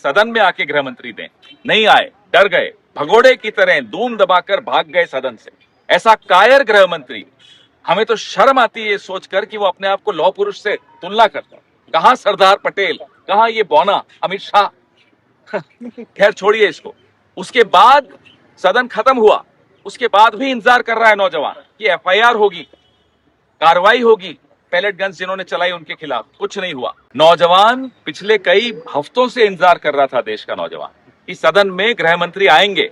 सदन में आके गृह मंत्री दें। नहीं आए, डर गए, भगोड़े की तरह दूम दबाकर भाग गए सदन से। ऐसा कायर गृह मंत्री, हमें तो शर्म आती है ये सोचकर कि वो अपने आप को लौह पुरुष से तुलना करता है। कहां सरदार पटेल, कहां ये बौना अमित शाह। खैर छोड़िए इसको। उसके बाद सदन खत्म हुआ, उसके बाद भी इंतजार कर रहा है नौजवान कि एफआईआर होगी, कार्रवाई होगी। पैलेट गन्स जिन्होंने चलाई उनके खिलाफ कुछ नहीं हुआ। नौजवान पिछले कई हफ्तों से इंतजार कर रहा था, देश का नौजवान, कि सदन में गृह मंत्री आएंगे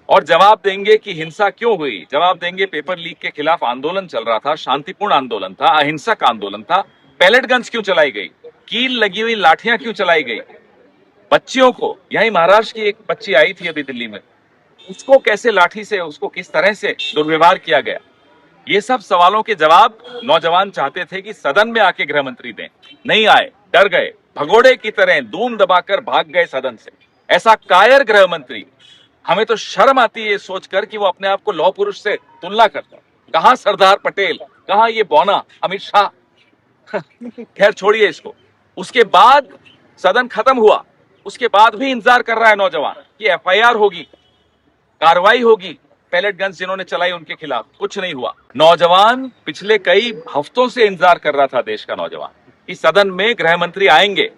और जवाब देंगे कि हिंसा क्यों हुई, जवाब देंगे पेपर लीक के खिलाफ आंदोलन चल रहा था, शांतिपूर्ण आंदोलन था, अहिंसक आंदोलन था, पैलेट गन्स क्यों चलाई गई, कील लगी हुई लाठियां क्यों चलाई गई, बच्चियों को, यही महाराष्ट्र की एक बच्ची आई थी अभी दिल्ली में, उसको कैसे लाठी से, उसको किस तरह से दुर्व्यवहार किया गया। ये सब सवालों के जवाब नौजवान चाहते थे कि सदन में आके गृह मंत्री दें। नहीं आए, डर गए, भगोड़े की तरह दूम दबाकर भाग गए सदन से। ऐसा कायर गृह मंत्री, हमें तो शर्म आती है ये सोचकर कि वो अपने आप को लौह पुरुष से तुलना करता है। कहां सरदार पटेल, कहां ये बौना अमित शाह। खैर छोड़िए इसको। उसके बाद सदन खत्म हुआ, उसके बाद भी इंतजार कर रहा है नौजवान कि एफआईआर होगी, कार्रवाई होगी। पैलेट गन्स जिन्होंने चलाई उनके खिलाफ कुछ नहीं हुआ। नौजवान पिछले कई हफ्तों से इंतजार कर रहा था, देश का नौजवान, कि सदन में गृह मंत्री आएंगे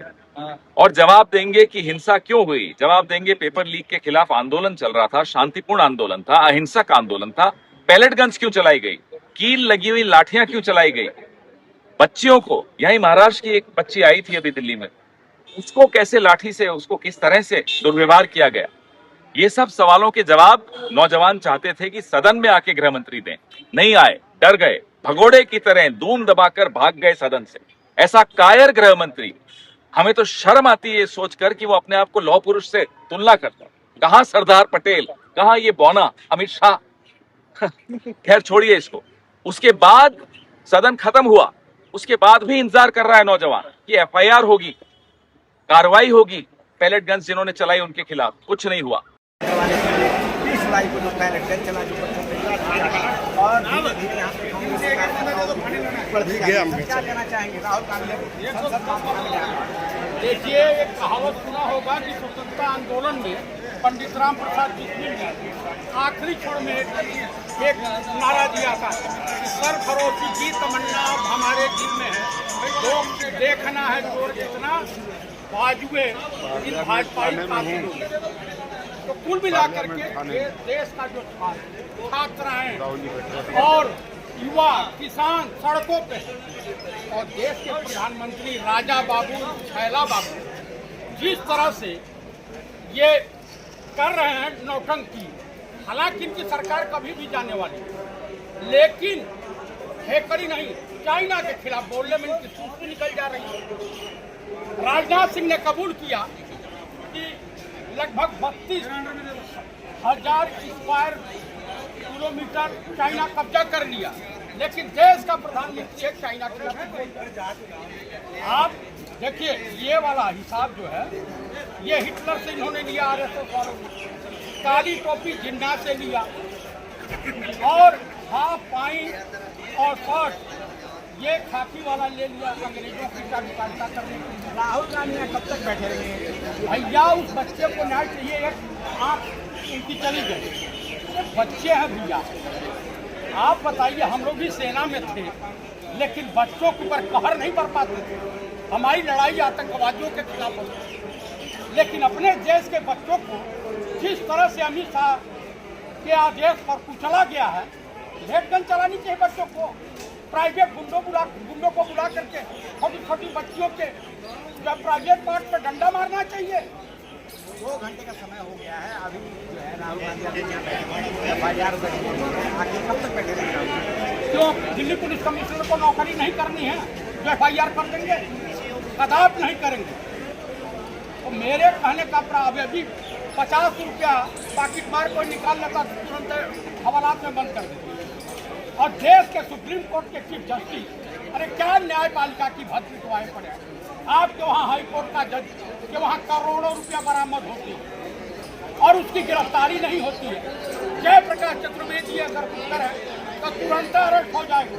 और जवाब देंगे कि हिंसा क्यों हुई, जवाब देंगे पेपर लीक के खिलाफ आंदोलन चल रहा था, शांतिपूर्ण आंदोलन था, अहिंसक आंदोलन था, पैलेट गन्स क्यों चलाई गई, कील लगी हुई लाठियां क्यों चलाई गई, बच्चियों को, यही महाराष्ट्र की एक बच्ची आई थी अभी दिल्ली में, उसको कैसे लाठी से, उसको किस तरह से दुर्व्यवहार किया गया। ये सब सवालों के जवाब नौजवान चाहते थे कि सदन में आके गृह मंत्री दें। नहीं आए, डर गए, भगोड़े की तरह दूम दबाकर भाग गए सदन से। ऐसा कायर गृह मंत्री, हमें तो शर्म आती है ये सोचकर कि वो अपने आप को लौह पुरुष से तुलना करता है। कहां सरदार पटेल, कहां ये बौना अमित शाह। खैर छोड़िए इसको। उसके बाद सदन खत्म हुआ, उसके बाद भी इंतजार कर रहा है नौजवान कि एफआईआर होगी, कार्रवाई होगी। पैलेट गन्स जिन्होंने चलाई उनके खिलाफ कुछ नहीं हुआ। 20 जुलाई को जो पैलेट गन चला, जो बच्चों को और धीरे-धीरे यहाँ पे क्या कहना चाहेंगे राहुल गांधी? देखिए, एक कहावत सुना होगा कि स्वतंत्रता आंदोलन में पंडित राम प्रसाद बिस्मिल ने आखिरी क्षण में एक नारा दिया था कि सरफरोशी की तमन्ना अब हमारे दिल में है, लोग देखना है जोर कितना बाजुए इन भाजपाई कातिलों में। तो कुल मिलाकर के देश का जो छात्राएं और युवा किसान सड़कों पे और देश के प्रधानमंत्री राजा बाबू छैला बाबू जिस तरह से ये कर रहे हैं नौटंकी, हालांकि इनकी सरकार कभी भी जाने वाली, लेकिन हैकरी नहीं, चाइना के खिलाफ बोलने में इनकी सूझ निकल जा रही है। राजनाथ सिंह ने कबूल किया कि लगभग 32,000 स्क्वायर किलोमीटर चाइना कब्जा कर लिया, लेकिन देश का प्रधानमंत्री एक चाइना के खिलाफ। आप देखिए, ये वाला हिसाब जो है ये हिटलर से इन्होंने लिया, आरएसएस वालों ने काली टोपी जिन्ना से लिया, और हाफ पाइंट और शर्ट ये खाकी वाला ले लिया अंग्रेजों की कार्यकारिता करने के लिए। राहुल गांधी कब तक बैठे रहे भैया? उस बच्चे को न्याय चाहिए, एक आँख उनकी चली गई। बच्चे हैं भैया, आप बताइए, हम लोग भी सेना में थे, लेकिन बच्चों के ऊपर कहर नहीं कर पाते थे। हमारी लड़ाई आतंकवादियों के खिलाफ होती, लेकिन अपने देश के बच्चों को जिस तरह से अमित शाह के आदेश पर कुचला गया है, रेड गन चलानी चाहिए बच्चों को, प्राइवेट गुंडों को बुला करके छोटी छोटी बच्चियों के जब प्राइवेट पार्ट पर डंडा मारना चाहिए। 2 घंटे का समय हो गया है, अभी जो है राहुल गांधी एफआईआर आगे कब तक बैठे रहेंगे? क्यों दिल्ली पुलिस कमिश्नर को नौकरी नहीं करनी है जो एफआईआर कर देंगे? कदापि नहीं करेंगे। तो मेरे कहने का प्रावधान अभी 50 रुपया पाकिट मार कोई निकाल लेता तुरंत हवालात में बंद कर देते। और देश के सुप्रीम कोर्ट के चीफ जस्टिस, अरे क्या न्यायपालिका की भद्द पिटवाए पड़े। आपके वहाँ हाई कोर्ट का जज के वहाँ करोड़ों रुपया बरामद होती है और उसकी गिरफ्तारी नहीं होती है। जयप्रकाश चतुर्वेदी अगर पुत्र है तो तुरंत अरेस्ट हो जाएगा।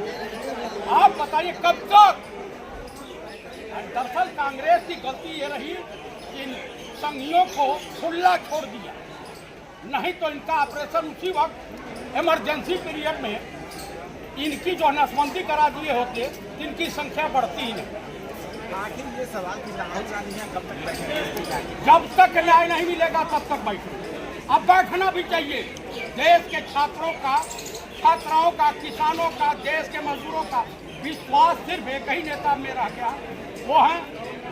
आप बताइए कब तक? दरअसल कांग्रेस की गलती ये रही कि संघियों को खुला छोड़ दिया, नहीं तो इनका ऑपरेशन उसी वक्त इमरजेंसी पीरियड में इनकी जो नसबंदी करा दिए होते, इनकी संख्या बढ़ती ही नहीं। आखिर ये सवाल कि राहुल गांधी यहाँ कब तक बैठेंगे? जब तक न्याय नहीं मिलेगा तब तक बैठेंगे। अब बैठना भी चाहिए। देश के छात्राओं का, किसानों का, देश के मजदूरों का विश्वास सिर्फ एक ही नेता में रह गया, वो है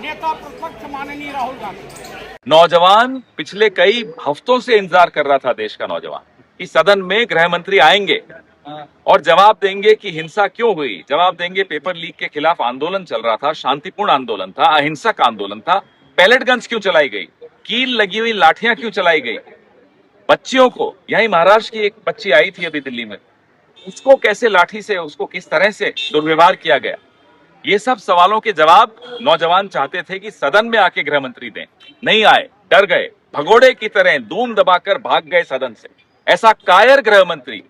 नेता प्रतिपक्ष माननीय राहुल गांधी। नौजवान पिछले कई हफ्तों से इंतजार कर रहा था, देश का नौजवान, कि सदन में गृह मंत्री आएंगे और जवाब देंगे कि हिंसा क्यों हुई, जवाब देंगे पेपर लीक के खिलाफ आंदोलन चल रहा था, शांतिपूर्ण आंदोलन था, अहिंसक आंदोलन था, पैलेट गन्स क्यों चलाई गई, कील लगी हुई लाठियां क्यों चलाई गई, बच्चियों को, यही महाराष्ट्र की एक बच्ची आई थी अभी दिल्ली में, उसको कैसे लाठी से, उसको किस तरह से दुर्व्यवहार किया गया, ये सब सवालों के जवाब नौजवान चाहते थे कि सदन में आके गृह मंत्री दें। नहीं आए, डर गए, भगोड़े की तरह दूम दबाकर भाग गए सदन से। ऐसा कायर गृह मंत्री,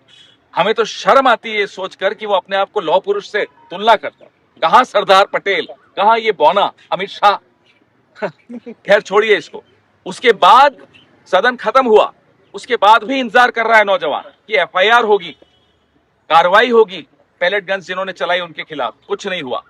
हमें तो शर्म आती है ये सोचकर कि वो अपने आप को लौह पुरुष से तुलना करता। कहां सरदार पटेल, कहां ये बौना अमित शाह। खैर छोड़िए इसको। उसके बाद सदन खत्म हुआ, उसके बाद भी इंतजार कर रहा है नौजवान कि एफआईआर होगी, कार्रवाई होगी, पैलेट गन्स जिन्होंने चलाई उनके खिलाफ। कुछ नहीं हुआ।